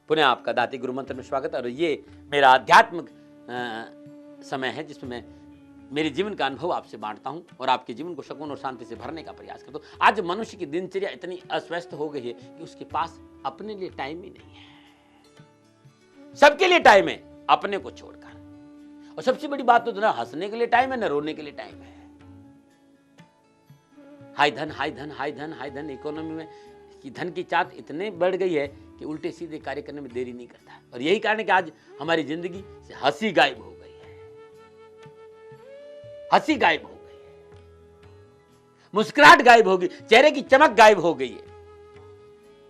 पुनः आपका दाती गुरु मंत्र में स्वागत। और ये मेरा आध्यात्मिक समय है जिसमें मैं मेरे जीवन का अनुभव आपसे बांटता हूं और आपके जीवन को सुकून और शांति से भरने का प्रयास करता हूं। आज मनुष्य की दिनचर्या इतनी अस्वस्थ हो गई है कि उसके पास अपने लिए टाइम ही नहीं है। सबके लिए टाइम है अपने को छोड़कर। और सबसे बड़ी बात तो ना हंसने के लिए टाइम है ना रोने के लिए टाइम है। हाय धन हाय धन हाय धन हाय धन। इकोनॉमी में कि धन की चाहत इतने बढ़ गई है कि उल्टे सीधे कार्य करने में देरी नहीं करता है। और यही कारण है कि आज हमारी जिंदगी से हंसी गायब हो गई है। हंसी गायब हो गई है, मुस्कुराहट गायब हो गई, चेहरे की चमक गायब हो गई है।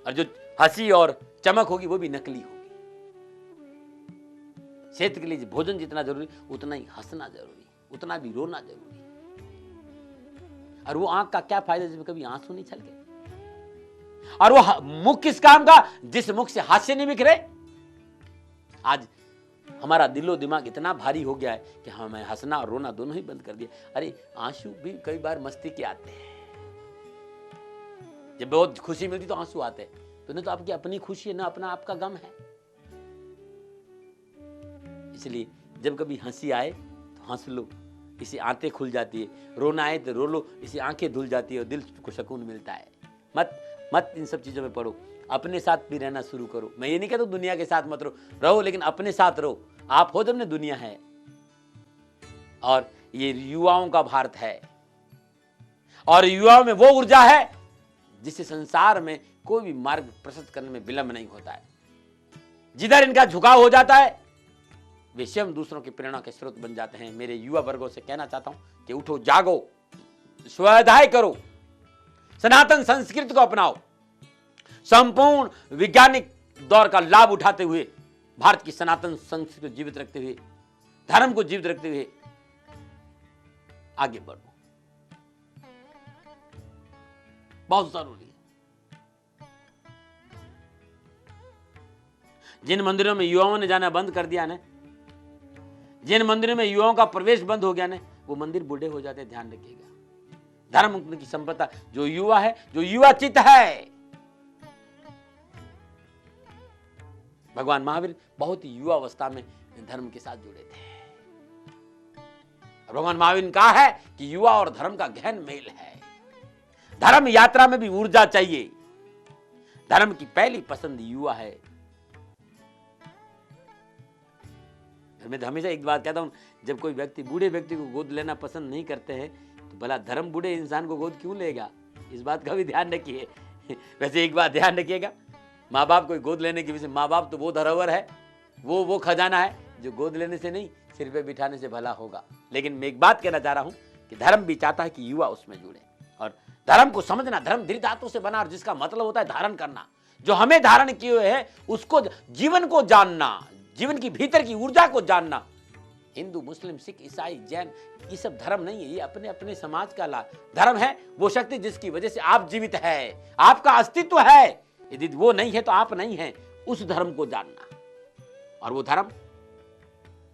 और जो हंसी और चमक होगी वो भी नकली होगी। सेहत के लिए भोजन जितना जरूरी उतना ही हंसना जरूरी, उतना भी रोना जरूरी। और वो आंख का क्या फायदा जिसमें कभी आंसू नहीं छलके। और वो मुख किस काम का जिस मुख से हास्य नहीं बिखरे। आज हमारा दिलो दिमाग इतना भारी हो गया है कि हमें हंसना और रोना दोनों ही बंद कर दिया। अरे आंसू भी कई बार मस्ती के आते हैं। जब बहुत खुशी मिलती तो आंसू आते हैं, तो नहीं तो आपकी अपनी खुशी है ना अपना आपका गम है। इसलिए जब कभी हंसी आए तो हंस लो, इसे आंखें खुल जाती है। रोना आए तो रो लो, इसे आंखें धुल जाती है और दिल को सुकून मिलता है। मत इन सब चीजों में पड़ो, अपने साथ भी रहना शुरू करो। मैं ये नहीं कहता दुनिया के साथ मत रहो, लेकिन अपने साथ रहो। आप हो जब ने दुनिया है। और ये युवाओं का भारत है और युवाओं में वो ऊर्जा है जिससे संसार में कोई भी मार्ग प्रशस्त करने में विलंब नहीं होता है। जिधर इनका झुकाव हो जाता है वे स्वयं दूसरों की प्रेरणा के स्रोत बन जाते हैं। मेरे युवा वर्गों से कहना चाहता हूं कि उठो, जागो, स्वाध्याय करो, सनातन संस्कृति को अपनाओ। संपूर्ण वैज्ञानिक दौर का लाभ उठाते हुए भारत की सनातन संस्कृति को जीवित रखते हुए, धर्म को जीवित रखते हुए आगे बढ़ो। बहुत जरूरी है। जिन मंदिरों में युवाओं ने जाना बंद कर दिया ना, जिन मंदिरों में युवाओं का प्रवेश बंद हो गया ना, वो मंदिर बूढ़े हो जाते हैं। ध्यान रखिएगा। धर्म की संपदा जो युवा है, जो युवा चित्त है। भगवान महावीर बहुत ही युवा अवस्था में धर्म के साथ जुड़े थे। भगवान महावीर ने कहा है कि युवा और धर्म का गहन मेल है। धर्म यात्रा में भी ऊर्जा चाहिए। धर्म की पहली पसंद युवा है। मैं हमेशा एक बात कहता हूं, जब कोई व्यक्ति बूढ़े व्यक्ति को गोद लेना पसंद नहीं करते हैं तो भला धर्म बूढ़े इंसान को गोद क्यों लेगा। इस बात का भी ध्यान रखिए। वैसे एक बात ध्यान रखिएगा, माँ बाप को गोद लेने की वजह से, माँ बाप तो वो धरोहर है, वो खजाना है जो गोद लेने से नहीं सिर पे बिठाने से भला होगा। लेकिन मैं एक बात कहना चाह रहा हूं कि धर्म भी चाहता है कि युवा उसमें जुड़े और धर्म को समझना। धर्म दृढ़ धातु से बना और जिसका मतलब होता है धारण करना। जो हमें धारण किए हुए है उसको, जीवन को जानना, जीवन की भीतर की ऊर्जा को जानना। हिंदू, मुस्लिम, सिख, ईसाई, जैन, ये सब धर्म नहीं है। ये अपने अपने समाज का धर्म है। वो शक्ति जिसकी वजह से आप जीवित है, आपका अस्तित्व है। यदि वो नहीं है तो आप नहीं है। उस धर्म को जानना। और वो धर्म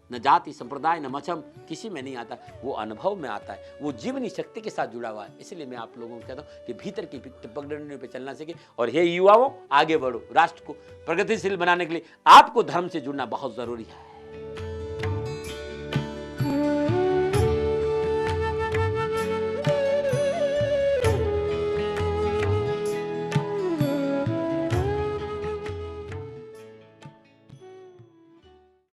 न जाति, संप्रदाय, न मजहब किसी में नहीं आता, वो अनुभव में आता है। वो जीवनी शक्ति के साथ जुड़ा हुआ है। इसलिए मैं आप लोगों को कहता हूं कि भीतर की पगडंडी पे चलना सीखे। और हे युवाओं, आगे बढ़ो। राष्ट्र को प्रगतिशील बनाने के लिए आपको धर्म से जुड़ना बहुत जरूरी है।